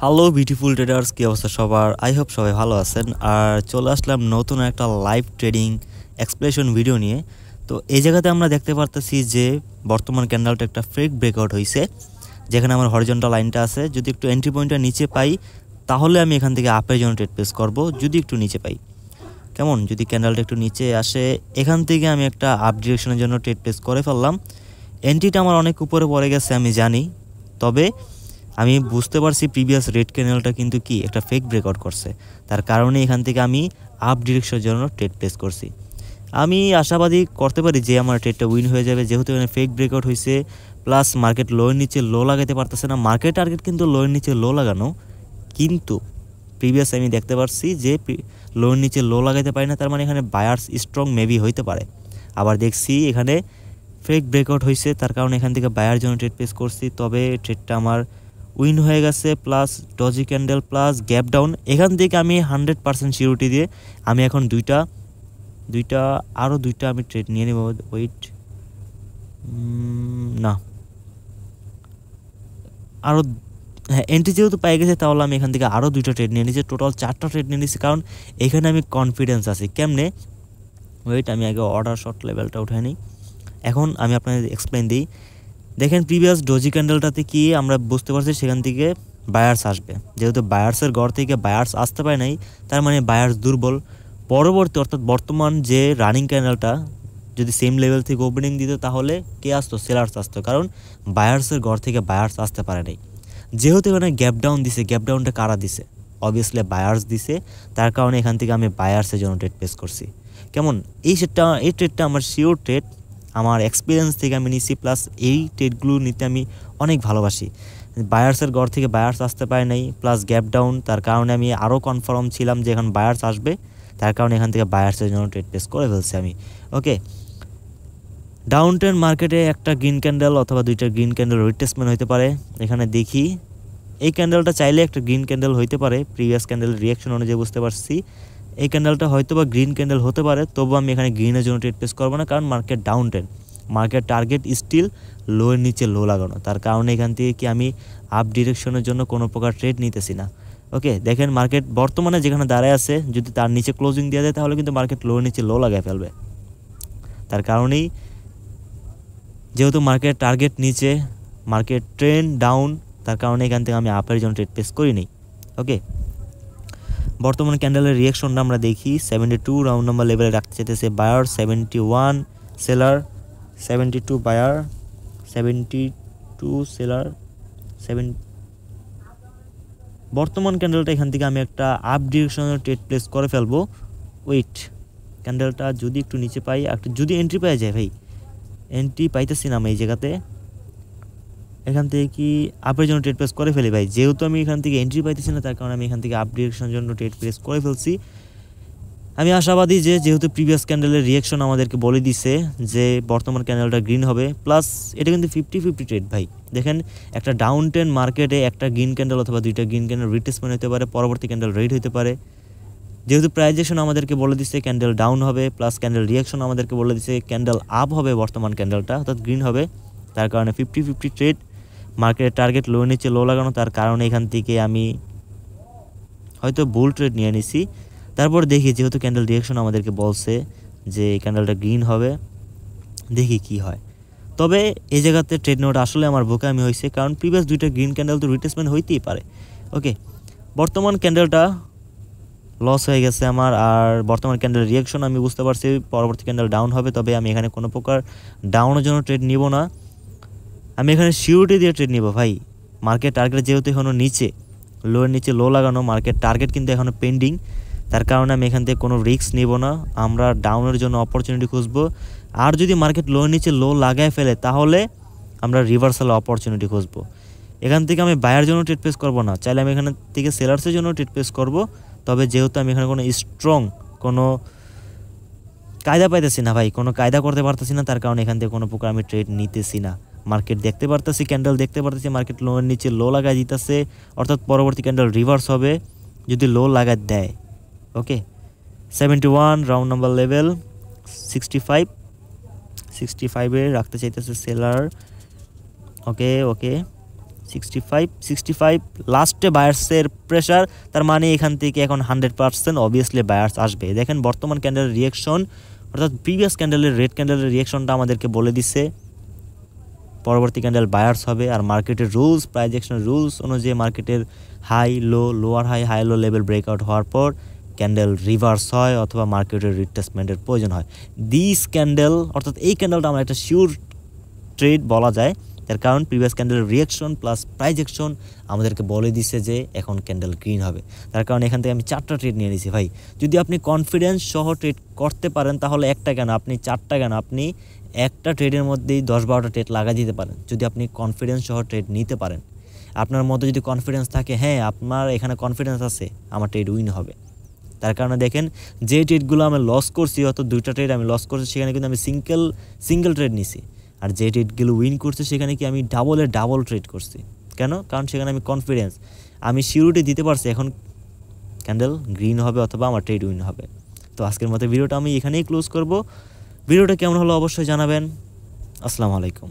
Hello beautiful traders, কি অবস্থা সবার? আই হোপ সবাই ভালো আছেন। আর চলে আসলাম নতুন একটা লাইভ ট্রেডিং এক্সপ্লেনেশন ভিডিও নিয়ে। তো এই জায়গাতে আমরা দেখতে পারতেছি যে বর্তমান ক্যান্ডেলটা একটা ফেক ব্রেকআউট হয়েছে, যেখানে আমার হরিজন্টাল লাইনটা আছে। যদি একটু এন্ট্রি পয়েন্টটা নিচে পাই তাহলে আমি এখান থেকে আপের জন্য ট্রেড প্লেস করব। যদি একটু নিচে পাই, কেমন, যদি ক্যান্ডেলটা একটু নিচে আসে এখান থেকে আমি একটা আপ ডিরেকশনের জন্য ট্রেড প্লেস করে ফেললাম। এন্ট্রিটা আমার অনেক উপরে পড়ে গেছে আমি জানি, তবে আমি বুঝতে পারছি প্রিভিয়াস রেড ক্যান্ডেলটা কিন্তু কি একটা ফেক ব্রেকআউট করছে, তার কারণে এখান থেকে আমি আপ ডিরেকশনের জন্য ট্রেড প্লেস করছি। আমি আশাবাদী করতে পারি যে আমার ট্রেডটা উইন হয়ে যাবে, যেহেতু এখানে ফেক ব্রেকআউট হয়েছে, প্লাস মার্কেট লোয়ের নিচে লো লাগাতে পারতেছে না। মার্কেট টার্গেট কিন্তু লোয়ের নিচে লো লাগানো, কিন্তু প্রিভিয়াস আমি দেখতে পারছি যে লোয়ের নিচে লো লাগাতে পারি না, তার মানে এখানে বায়ার্স স্ট্রং মেবি হইতে পারে। আবার দেখছি এখানে ফেক ব্রেকআউট হয়েছে, তার কারণে এখান থেকে বায়ার জন্য ট্রেড প্লেস করছি, তবে ট্রেডটা আমার উইন হয়ে গেছে। Plus doji candle plus gap down, এখান থেকে আমি 100% সিউরিটি দিয়ে আমি এখন আরও দুইটা আমি ট্রেড নিয়ে নেব। ওয়েট, না, আরও, হ্যাঁ, এন্ট্রি যেহেতু পাই গেছে তাহলে আমি এখান থেকে আরও দুইটা ট্রেড নিয়ে নিয়েছি, টোটাল 4টা ট্রেড নিয়ে নিয়েছি, কারণ এখানে আমি কনফিডেন্স আছি। কেমনে? ওয়েট, আমি আগে অর্ডার শর্ট লেভেলটা উঠাই নিই। এখন আমি আপনাদের এক্সপ্লেন দিই। দেখেন প্রিভিয়াস ডজি ক্যান্ডেলটাতে কি আমরা বুঝতে পারছি সেখান থেকে বায়ার্স আসবে, যেহেতু বায়ার্সের ঘর থেকে বায়ার্স আসতে পারে নাই, তার মানে বায়ার্স দুর্বল। পরবর্তী অর্থাৎ বর্তমান যে রানিং ক্যান্ডেলটা যদি সেম লেভেল থেকে ওপেনিং দিত তাহলে কে আসতো? সেলার্স আসতো, কারণ বায়ার্সের ঘর থেকে বায়ার্স আসতে পারে নাই। যেহেতু এখানে গ্যাপ ডাউন দিছে, গ্যাপ ডাউনটা কারা দিছে? অবভিয়াসলি বায়ার্স দিছে, তার কারণে এখান থেকে আমি বায়ার্সের জন্য ট্রেড প্লেস করছি। কেমন? এই ট্রেডটা আমার শিওর ট্রেড, আমার এক্সপিরিয়েন্স থেকে আমি নিছি, প্লাস এই ট্রেডগুলো নিতে আমি অনেক ভালোবাসি। বায়ার্সের ঘর থেকে বায়ার্স আসতে পারে নাই, প্লাস গ্যাপ ডাউন, তার কারণে আমি আরও কনফার্ম ছিলাম যে এখন বায়ার্স আসবে, তার কারণে এখান থেকে বায়ার্সের জন্য ট্রেড প্লেস করে ফেলছি আমি। ওকে, ডাউন ট্রেন্ড মার্কেটে একটা গ্রিন ক্যান্ডেল অথবা দুইটা গ্রিন ক্যান্ডেল রিট্রেসমেন্ট হতে পারে। এখানে দেখি এই ক্যান্ডেলটা চাইলে একটা গ্রিন ক্যান্ডেল হইতে পারে, প্রিভিয়াস ক্যান্ডেলের রিয়াকশন অনুযায়ী বুঝতে পারছি এই ক্যান্ডেলটা হয়তো বা গ্রিন ক্যান্ডেল হতে পারে, তবু আমি এখানে গ্রিনের জন্য ট্রেড প্লেস করবো না, কারণ market down trend, market target still lower নিচে লো লাগানো, তার কারণে এখান থেকে কি আমি আপ ডিরেকশনের জন্য কোনো প্রকার ট্রেড নিতেছি না। ওকে, দেখেন মার্কেট বর্তমানে যেখানে দাঁড়ায় আছে, যদি তার নিচে ক্লোজিং দেওয়া যায় তাহলে কিন্তু মার্কেট লোয়ের নিচে লো লাগায় ফেলবে। তার কারণেই যেহেতু মার্কেট টার্গেট নিচে, মার্কেট ট্রেন্ড ডাউন, তার কারণে এখান থেকে আমি আপের জন্য ট্রেড প্লেস করিনি। ওকে, বর্তমান ক্যান্ডেলের রিয়াকশনটা আমরা দেখি। 72 রাউন্ড নাম্বার লেভেলে রাখতে চাইতেছে বায়ার, 71 সেলার, 72 বায়ার, 72 সেলার, বর্তমান ক্যান্ডেলটা এখান থেকে আমি একটা আপ ডিরেকশনের ট্রেড প্লেস করে ফেলবো। ওয়েট, ক্যান্ডেলটা যদি একটু নিচে পাই, একটু যদি এন্ট্রি পাওয়া যায়, ভাই এন্ট্রি পাইতেছি না আমি এই জায়গাতে, এখান থেকে কি আপের জন্য ট্রেড প্লেস করে ফেলি ভাই। যেহেতু আমি এখান থেকে এন্ট্রি পাইতেছি না, তার কারণে আমি এখান থেকে আপ ডিরেকশনের জন্য ট্রেড প্লেস করে ফেলছি। আমি আশাবাদী যে যেহেতু প্রিভিয়াস ক্যান্ডেলের রিয়াকশন আমাদেরকে বলে দিছে যে বর্তমান ক্যান্ডেলটা গ্রিন হবে, প্লাস এটা কিন্তু 50-50 ট্রেড ভাই। দেখেন একটা ডাউন ট্রেন্ড মার্কেটে একটা গ্রিন ক্যান্ডেল অথবা দুইটা গ্রিন ক্যান্ডেল রিট্রেসমেন্ট হতে পারে, পরবর্তী ক্যান্ডেল রেড হতে পারে। যেহেতু প্রাইজেশন আমাদেরকে বলে দিচ্ছে ক্যান্ডেল ডাউন হবে, প্লাস ক্যান্ডেল রিয়াকশন আমাদেরকে বলে দিচ্ছে ক্যান্ডেল আপ হবে, বর্তমান ক্যান্ডেলটা অর্থাৎ গ্রিন হবে, তার কারণে 50-50 ট্রেড। মার্কেটের টার্গেট লো নিচে লো লাগানো, তার কারণে এখান থেকে আমি হয়তো বুল ট্রেড নিয়ে নিছি। তারপর দেখি, যেহেতু ক্যান্ডেল রিয়াকশন আমাদেরকে বলছে যে ক্যান্ডেলটা গ্রিন হবে, দেখি কি হয়। তবে এই জায়গাতে ট্রেড নেওয়াটা আসলে আমার বোকামি হয়েছে, কারণ প্রিভিয়াস দুইটা গ্রিন ক্যান্ডেল তো রিট্রেসমেন্ট হইতেই পারে। ওকে, বর্তমান ক্যান্ডেলটা লস হয়ে গেছে আমার, আর বর্তমান ক্যান্ডেল রিয়াকশন আমি বুঝতে পারছি পরবর্তী ক্যান্ডেল ডাউন হবে, তবে আমি এখানে কোনো প্রকার ডাউনের জন্য ট্রেড নিব না, আমি এখানে সিউরিটি দিয়ে ট্রেড নিব ভাই। মার্কেট টার্গেট যেহেতু এখনও নিচে, লোয়ের নিচে লো লাগানো, মার্কেট টার্গেট কিন্তু এখনও পেন্ডিং, তার কারণে আমি এখান থেকে কোনো রিস্ক নিব না, আমরা ডাউনের জন্য অপরচুনিটি খুঁজবো। আর যদি মার্কেট লোয়ের নিচে লো লাগায় ফেলে তাহলে আমরা রিভার্সাল অপরচুনিটি খুঁজবো। এখান থেকে আমি বায়ার জন্য ট্রেড প্লেস করবো না, চাইলে আমি এখান থেকে সেলার্সের জন্য ট্রেড প্লেস করবো, তবে যেহেতু আমি এখানে কোনো স্ট্রং কোনো কায়দা পাইতেছি না ভাই, কোনো কায়দা করতে পারতেছি না, তার কারণে এখান থেকে কোনো প্রকার আমি ট্রেড নিতেছি না। মার্কেট দেখতে পারতেছি, ক্যান্ডেল দেখতে পারতেছি, মার্কেট লোয়ের নিচে লো লাগাই দিতেছে, অর্থাৎ পরবর্তী ক্যান্ডেল রিভার্স হবে যদি লো লাগাই দেয়। ওকে, 71 রাউন্ড নাম্বার লেভেল, 65 রাখতে চাইতেছে সেলার। ওকে, 65 লাস্টে বায়ার্সের প্রেশার, তার মানে এখান থেকে এখন 100% অবভিয়াসলি বায়ার্স আসবে। দেখেন বর্তমান ক্যান্ডেলের রিয়েকশন, অর্থাৎ প্রিভিয়াস ক্যান্ডেলের রেড ক্যান্ডেলের রিয়েকশনটা আমাদেরকে বলে দিচ্ছে পরবর্তী ক্যান্ডেল বায়ার্স হবে। আর মার্কেটের রুলস, প্রাইস অ্যাকশনের রুলস অনুযায়ী মার্কেটের high low, lower high, high low level breakout হওয়ার পর ক্যান্ডেল রিভার্স হয় অথবা মার্কেটের রিট্রেসমেন্টের প্রয়োজন হয়। দিস ক্যান্ডেল, অর্থাৎ এই ক্যান্ডেলটা আমার একটা শিওর ট্রেড বলা যায়, তার কারণ প্রিভিয়াস ক্যান্ডেলের রিয়াকশন প্লাস প্রাইস অ্যাকশন আমাদেরকে বলে দিছে যে এখন ক্যান্ডেল গ্রিন হবে। তার কারণ এখান থেকে আমি 4টা ট্রেড নিয়ে নিয়েছি ভাই। যদি আপনি কনফিডেন্স সহ ট্রেড করতে পারেন তাহলে একটা কেন, আপনি 4টা কেন, আপনি একটা ট্রেডের মধ্যেই 10-12টা ট্রেড লাগা দিতে পারেন যদি আপনি কনফিডেন্স সহ ট্রেড নিতে পারেন। আপনার মধ্যে যদি কনফিডেন্স থাকে, হ্যাঁ আপনার এখানে কনফিডেন্স আছে আমার ট্রেড উইন হবে। তার কারণে দেখেন যে ট্রেডগুলো আমি লস করছি, অত 2টা ট্রেড আমি লস করছি, সেখানে কিন্তু আমি সিঙ্গেল ট্রেড নিছি। আর যে ট্রেডগুলো উইন করছে সেখানে কি আমি ডাবল ট্রেড করছি। কেন? কারণ সেখানে আমি কনফিডেন্স, আমি সিউরিটি দিতে পারছি এখন ক্যান্ডেল গ্রিন হবে অথবা আমার ট্রেড উইন হবে। তো আজকের মতো ভিডিওটা আমি এখানেই ক্লোজ করব। ভিডিওটা কেমন হলো অবশ্যই জানাবেন। আসসালামু আলাইকুম।